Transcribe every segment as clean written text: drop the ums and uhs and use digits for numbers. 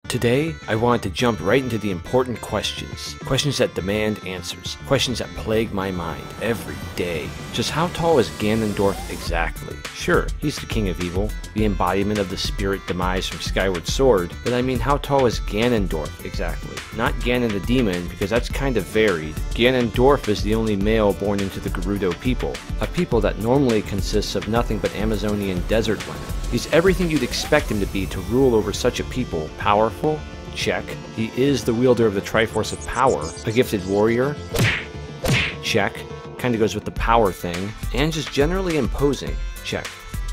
Today, I wanted to jump right into the important questions. Questions that demand answers. Questions that plague my mind every day. Just how tall is Ganondorf exactly? Sure, he's the king of evil, the embodiment of the spirit demise from Skyward Sword, but I mean, how tall is Ganondorf exactly? Not Ganon the demon, because that's kind of varied. Ganondorf is the only male born into the Gerudo people, a people that normally consists of nothing but Amazonian desert land. He's everything you'd expect him to be to rule over such a people. Powerful? Check. He is the wielder of the Triforce of Power. A gifted warrior? Check. Kinda goes with the power thing. And just generally imposing? Check.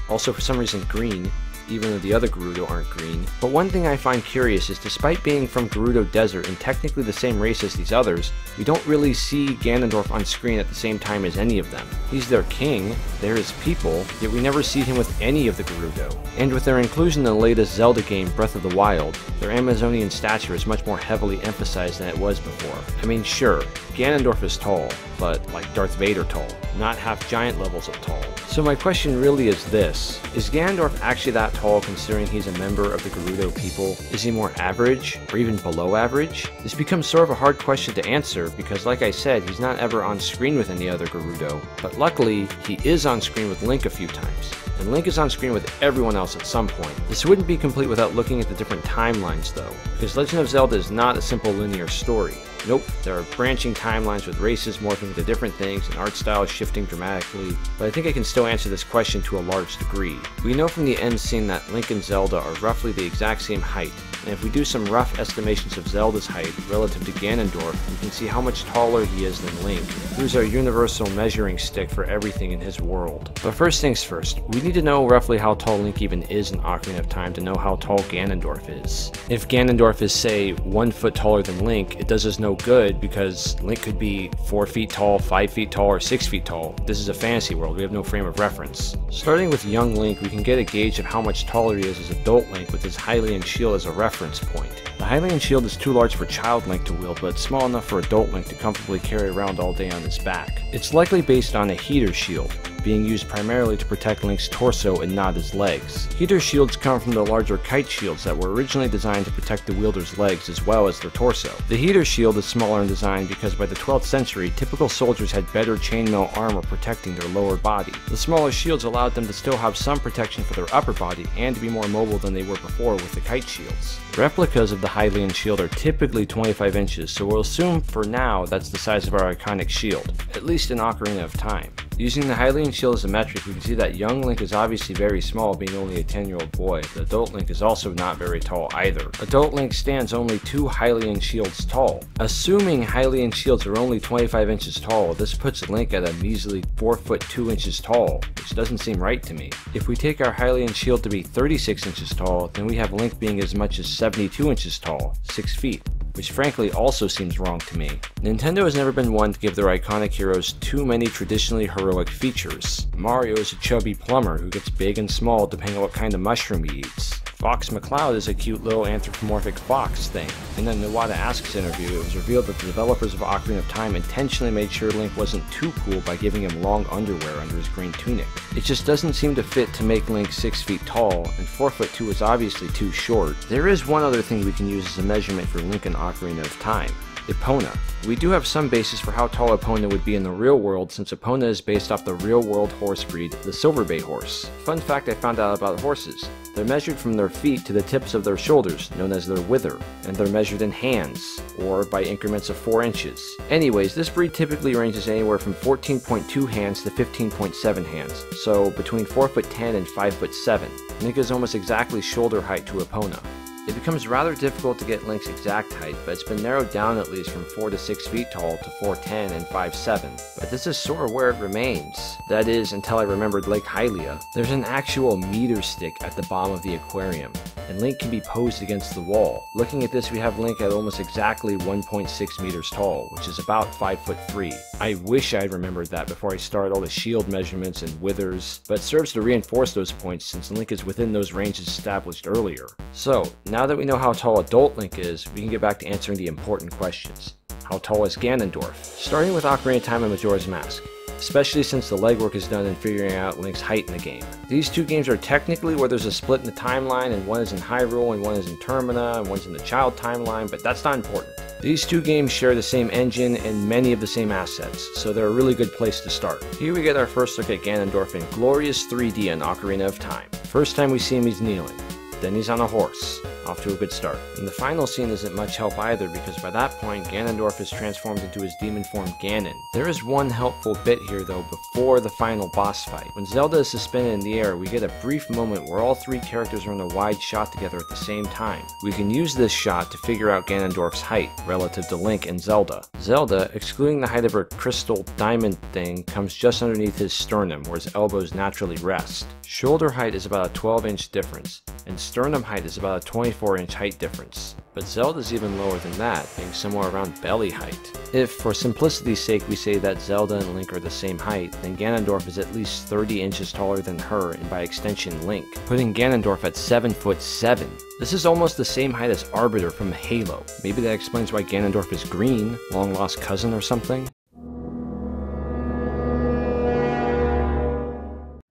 Also for some reason green, even though the other Gerudo aren't green. But one thing I find curious is despite being from Gerudo Desert and technically the same race as these others, we don't really see Ganondorf on screen at the same time as any of them. He's their king, they're his people, yet we never see him with any of the Gerudo. And with their inclusion in the latest Zelda game, Breath of the Wild, their Amazonian stature is much more heavily emphasized than it was before. I mean, sure, Ganondorf is tall, but like Darth Vader tall, not half-giant levels of tall. So my question really is this: is Ganondorf actually that tall considering he's a member of the Gerudo people? Is he more average, or even below average? This becomes sort of a hard question to answer because, like I said, he's not ever on screen with any other Gerudo, but luckily, he is on screen with Link a few times. And Link is on screen with everyone else at some point. This wouldn't be complete without looking at the different timelines though, because Legend of Zelda is not a simple linear story. Nope, there are branching timelines with races morphing into different things and art styles shifting dramatically, but I think I can still answer this question to a large degree. We know from the end scene that Link and Zelda are roughly the exact same height, and if we do some rough estimations of Zelda's height relative to Ganondorf, we can see how much taller he is than Link, who's our universal measuring stick for everything in his world. But first things first, we need to know roughly how tall Link even is in Ocarina of Time to know how tall Ganondorf is. If Ganondorf is, say, 1 foot taller than Link, it does us no good because Link could be 4 feet tall, 5 feet tall, or 6 feet tall. This is a fantasy world, we have no frame of reference. Starting with young Link, we can get a gauge of how much taller he is as adult Link with his Hylian shield as a reference point. The Hylian shield is too large for child Link to wield, but it's small enough for adult Link to comfortably carry around all day on his back. It's likely based on a heater shield, being used primarily to protect Link's torso and not his legs. Heater shields come from the larger kite shields that were originally designed to protect the wielder's legs as well as their torso. The heater shield is smaller in design because by the 12th century, typical soldiers had better chainmail armor protecting their lower body. The smaller shields allowed them to still have some protection for their upper body and to be more mobile than they were before with the kite shields. Replicas of the Hylian shield are typically 25 inches, so we'll assume for now that's the size of our iconic shield, at least in Ocarina of Time. Using the Hylian shield as a metric, we can see that young Link is obviously very small, being only a 10-year-old boy, but adult Link is also not very tall either. Adult Link stands only 2 Hylian shields tall. Assuming Hylian shields are only 25 inches tall, this puts Link at a measly 4 foot 2 inches tall, which doesn't seem right to me. If we take our Hylian shield to be 36 inches tall, then we have Link being as much as 72 inches tall, 6 feet. Which frankly also seems wrong to me. Nintendo has never been one to give their iconic heroes too many traditionally heroic features. Mario is a chubby plumber who gets big and small depending on what kind of mushroom he eats. Fox MacLeod is a cute little anthropomorphic fox thing. In an Iwata Asks interview, it was revealed that the developers of Ocarina of Time intentionally made sure Link wasn't too cool by giving him long underwear under his green tunic. It just doesn't seem to fit to make Link 6 feet tall, and 4 foot 2 is obviously too short. There is one other thing we can use as a measurement for Link in Ocarina of Time: Epona. We do have some basis for how tall Epona would be in the real world, since Epona is based off the real world horse breed, the Silverbay horse. Fun fact I found out about horses: they're measured from their feet to the tips of their shoulders, known as their wither, and they're measured in hands, or by increments of 4 inches. Anyways, this breed typically ranges anywhere from 14.2 hands to 15.7 hands, so between 4 foot 10 and 5 foot 7. Link is almost exactly shoulder height to Epona. It becomes rather difficult to get Link's exact height, but it's been narrowed down at least from 4 to 6 feet tall to 4'10 and 5'7, but this is sort of where it remains. That is, until I remembered Lake Hylia. There's an actual meter stick at the bottom of the aquarium, and Link can be posed against the wall. Looking at this, we have Link at almost exactly 1.6 meters tall, which is about 5 foot 3. I wish I had remembered that before I started all the shield measurements and withers, but it serves to reinforce those points since Link is within those ranges established earlier. So, now that we know how tall adult Link is, we can get back to answering the important questions. How tall is Ganondorf? Starting with Ocarina of Time and Majora's Mask. especially since the legwork is done in figuring out Link's height in the game. These two games are technically where there's a split in the timeline, and one is in Hyrule and one is in Termina and one's in the child timeline, but that's not important. These two games share the same engine and many of the same assets, so they're a really good place to start. Here we get our first look at Ganondorf in glorious 3D on Ocarina of Time. First time we see him, he's kneeling. Then he's on a horse. Off to a good start. And the final scene isn't much help either, because by that point Ganondorf is transformed into his demon form Ganon. There is one helpful bit here though before the final boss fight. When Zelda is suspended in the air, we get a brief moment where all three characters are in a wide shot together at the same time. We can use this shot to figure out Ganondorf's height relative to Link and Zelda. Zelda, excluding the height of her crystal diamond thing, comes just underneath his sternum where his elbows naturally rest. Shoulder height is about a 12-inch difference, and sternum height is about a 24-inch height difference. But Zelda's even lower than that, being somewhere around belly height. If, for simplicity's sake, we say that Zelda and Link are the same height, then Ganondorf is at least 30 inches taller than her, and by extension Link, putting Ganondorf at 7'7". This is almost the same height as Arbiter from Halo. Maybe that explains why Ganondorf is green, long-lost cousin or something?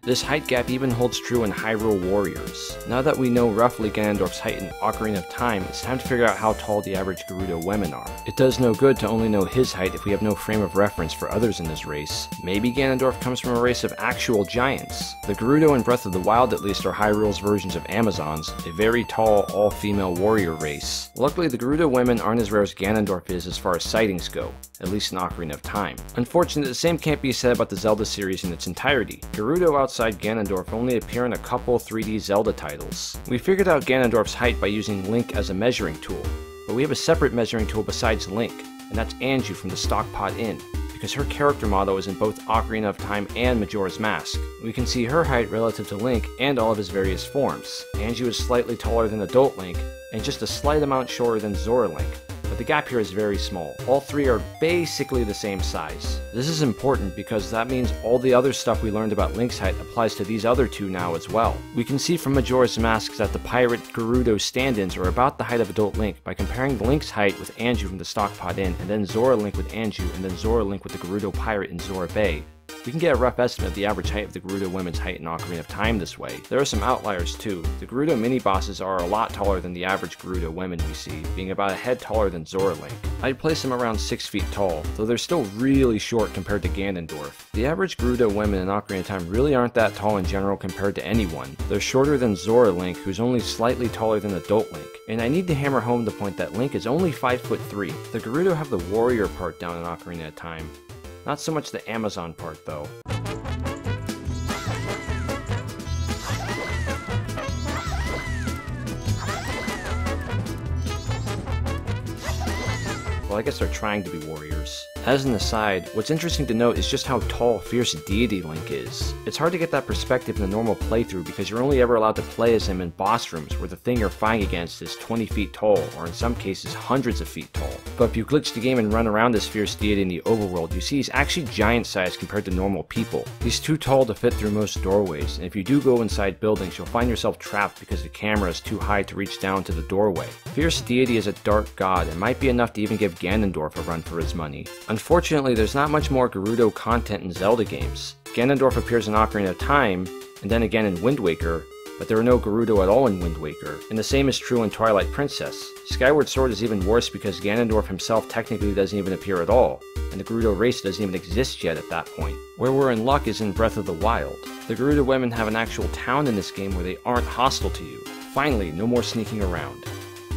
This height gap even holds true in Hyrule Warriors. Now that we know roughly Ganondorf's height in Ocarina of Time, it's time to figure out how tall the average Gerudo women are. It does no good to only know his height if we have no frame of reference for others in this race. Maybe Ganondorf comes from a race of actual giants. The Gerudo in Breath of the Wild at least are Hyrule's versions of Amazons, a very tall, all-female warrior race. Luckily, the Gerudo women aren't as rare as Ganondorf is as far as sightings go, at least in Ocarina of Time. Unfortunately, the same can't be said about the Zelda series in its entirety. Gerudo outside Ganondorf only appear in a couple 3D Zelda titles. We figured out Ganondorf's height by using Link as a measuring tool, but we have a separate measuring tool besides Link, and that's Anju from the Stockpot Inn, because her character model is in both Ocarina of Time and Majora's Mask. We can see her height relative to Link and all of his various forms. Anju is slightly taller than adult Link, and just a slight amount shorter than Zora Link, but the gap here is very small. All three are basically the same size. This is important because that means all the other stuff we learned about Link's height applies to these other two now as well. We can see from Majora's Mask that the pirate Gerudo stand-ins are about the height of adult Link by comparing Link's height with Anju from the Stockpot Inn, and then Zora Link with Anju, and then Zora Link with the Gerudo pirate in Zora Bay. We can get a rough estimate of the average height of the Gerudo women's height in Ocarina of Time this way. There are some outliers too. The Gerudo mini-bosses are a lot taller than the average Gerudo women we see, being about a head taller than Zora Link. I'd place them around 6 feet tall, though they're still really short compared to Ganondorf. The average Gerudo women in Ocarina of Time really aren't that tall in general compared to anyone. They're shorter than Zora Link, who's only slightly taller than adult Link. And I need to hammer home the point that Link is only 5'3". The Gerudo have the warrior part down in Ocarina of Time. Not so much the Amazon part though. Well, I guess they're trying to be warriors. As an aside, what's interesting to note is just how tall Fierce Deity Link is. It's hard to get that perspective in a normal playthrough because you're only ever allowed to play as him in boss rooms where the thing you're fighting against is 20 feet tall, or in some cases hundreds of feet tall. But if you glitch the game and run around this Fierce Deity in the overworld, you see he's actually giant sized compared to normal people. He's too tall to fit through most doorways, and if you do go inside buildings, you'll find yourself trapped because the camera is too high to reach down to the doorway. Fierce Deity is a dark god and might be enough to even give Ganondorf a run for his money. Unfortunately, there's not much more Gerudo content in Zelda games. Ganondorf appears in Ocarina of Time, and then again in Wind Waker, but there are no Gerudo at all in Wind Waker, and the same is true in Twilight Princess. Skyward Sword is even worse because Ganondorf himself technically doesn't even appear at all, and the Gerudo race doesn't even exist yet at that point. Where we're in luck is in Breath of the Wild. The Gerudo women have an actual town in this game where they aren't hostile to you. Finally, no more sneaking around.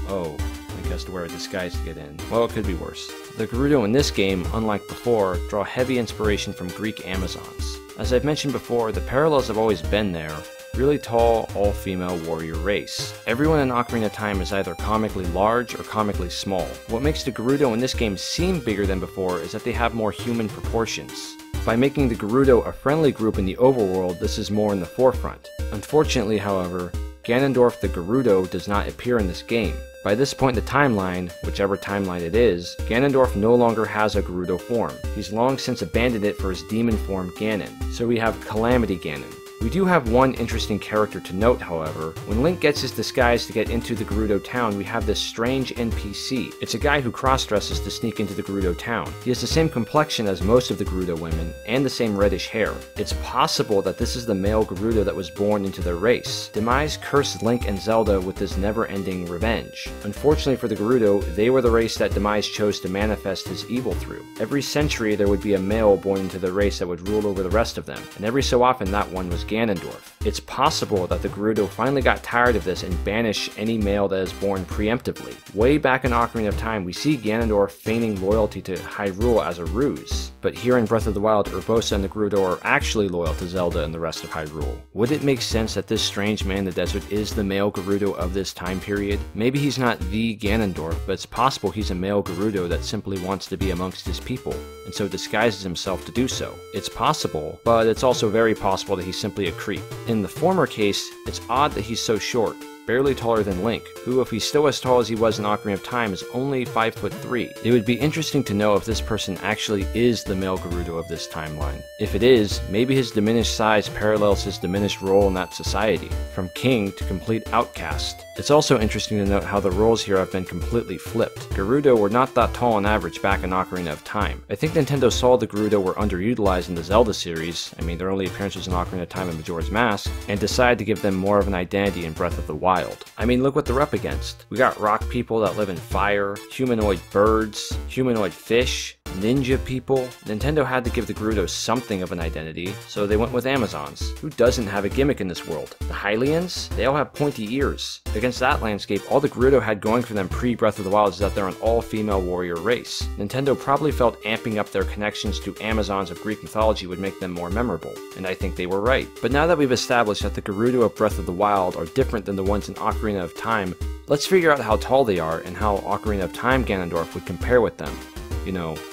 Oh, Link has to wear a disguise to get in. Well, it could be worse. The Gerudo in this game, unlike before, draw heavy inspiration from Greek Amazons. As I've mentioned before, the parallels have always been there. Really tall, all-female warrior race. Everyone in Ocarina of Time is either comically large or comically small. What makes the Gerudo in this game seem bigger than before is that they have more human proportions. By making the Gerudo a friendly group in the overworld, this is more in the forefront. Unfortunately, however, Ganondorf the Gerudo does not appear in this game. By this point in the timeline, whichever timeline it is, Ganondorf no longer has a Gerudo form. He's long since abandoned it for his demon form Ganon. So we have Calamity Ganon. We do have one interesting character to note, however. When Link gets his disguise to get into the Gerudo town, we have this strange NPC. It's a guy who cross-dresses to sneak into the Gerudo town. He has the same complexion as most of the Gerudo women, and the same reddish hair. It's possible that this is the male Gerudo that was born into their race. Demise cursed Link and Zelda with this never-ending revenge. Unfortunately for the Gerudo, they were the race that Demise chose to manifest his evil through. Every century there would be a male born into the race that would rule over the rest of them, and every so often that one was Ganondorf. It's possible that the Gerudo finally got tired of this and banished any male that is born preemptively. Way back in Ocarina of Time, we see Ganondorf feigning loyalty to Hyrule as a ruse, but here in Breath of the Wild, Urbosa and the Gerudo are actually loyal to Zelda and the rest of Hyrule. Would it make sense that this strange man in the desert is the male Gerudo of this time period? Maybe he's not the Ganondorf, but it's possible he's a male Gerudo that simply wants to be amongst his people, and so disguises himself to do so. It's possible, but it's also very possible that he's simply a creep. In the former case, it's odd that he's so short, barely taller than Link, who, if he's still as tall as he was in Ocarina of Time, is only 5'3". It would be interesting to know if this person actually is the male Gerudo of this timeline. If it is, maybe his diminished size parallels his diminished role in that society, from king to complete outcast. It's also interesting to note how the roles here have been completely flipped. Gerudo were not that tall on average back in Ocarina of Time. I think Nintendo saw the Gerudo were underutilized in the Zelda series, their only appearances in Ocarina of Time and Majora's Mask, and decided to give them more of an identity in Breath of the Wild. Look what they're up against. We got rock people that live in fire, humanoid birds, humanoid fish, ninja people. Nintendo had to give the Gerudo something of an identity, so they went with Amazons. Who doesn't have a gimmick in this world? The Hylians? They all have pointy ears. Against that landscape, all the Gerudo had going for them pre-Breath of the Wild is that they're an all-female warrior race. Nintendo probably felt amping up their connections to Amazons of Greek mythology would make them more memorable, and I think they were right. But now that we've established that the Gerudo of Breath of the Wild are different than the ones in Ocarina of Time, let's figure out how tall they are and how Ocarina of Time Ganondorf would compare with them.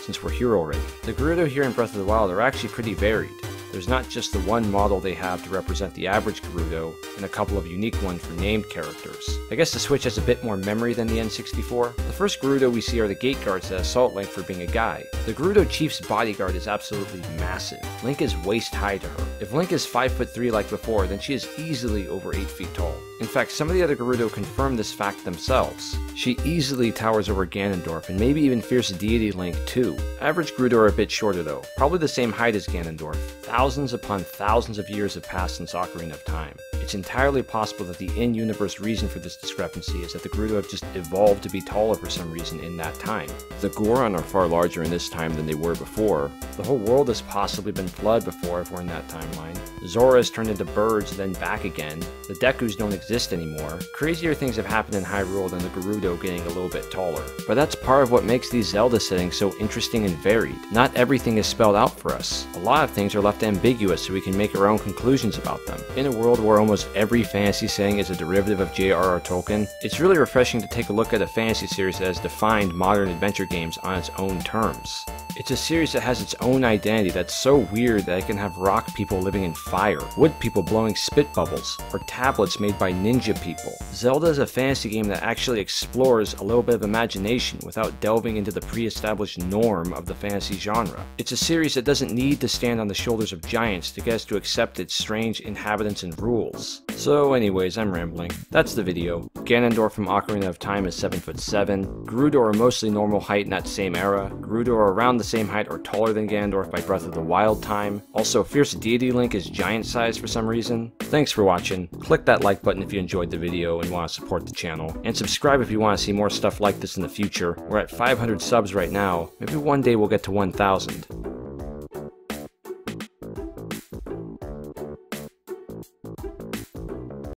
Since we're here already. The Gerudo here in Breath of the Wild are actually pretty varied. There's not just the one model they have to represent the average Gerudo, and a couple of unique ones for named characters. I guess the Switch has a bit more memory than the N64. The first Gerudo we see are the gate guards that assault Link for being a guy. The Gerudo Chief's bodyguard is absolutely massive. Link is waist high to her. If Link is 5'3" like before, then she is easily over 8 feet tall. In fact, some of the other Gerudo confirm this fact themselves. She easily towers over Ganondorf, and maybe even fierce deity Link too. Average Gerudo are a bit shorter though, probably the same height as Ganondorf. Thousands upon thousands of years have passed since Ocarina of Time. It's entirely possible that the in-universe reason for this discrepancy is that the Gerudo have just evolved to be taller for some reason in that time. The Goron are far larger in this time than they were before. The whole world has possibly been flooded before if we're in that timeline. Zora has turned into birds, then back again. The Dekus don't exist anymore. Crazier things have happened in Hyrule than the Gerudo getting a little bit taller. But that's part of what makes these Zelda settings so interesting and varied. Not everything is spelled out for us. A lot of things are left ambiguous so we can make our own conclusions about them. In a world where almost every fantasy setting is a derivative of J.R.R. Tolkien, it's really refreshing to take a look at a fantasy series that has defined modern adventure games on its own terms. It's a series that has its own identity that's so weird that it can have rock people living in fire, wood people blowing spit bubbles, or tablets made by ninja people. Zelda is a fantasy game that actually explores a little bit of imagination without delving into the pre-established norm of the fantasy genre. It's a series that doesn't need to stand on the shoulders of giants to get us to accept its strange inhabitants and rules. So anyways, I'm rambling. That's the video. Ganondorf from Ocarina of Time is 7'7". Gerudo are mostly normal height in that same era. Gerudo are around the same height or taller than Ganondorf by Breath of the Wild time. Also, Fierce Deity Link is giant size for some reason. Thanks for watching. Click that like button if you enjoyed the video and want to support the channel. And subscribe if you want to see more stuff like this in the future. We're at 500 subs right now. Maybe one day we'll get to 1,000.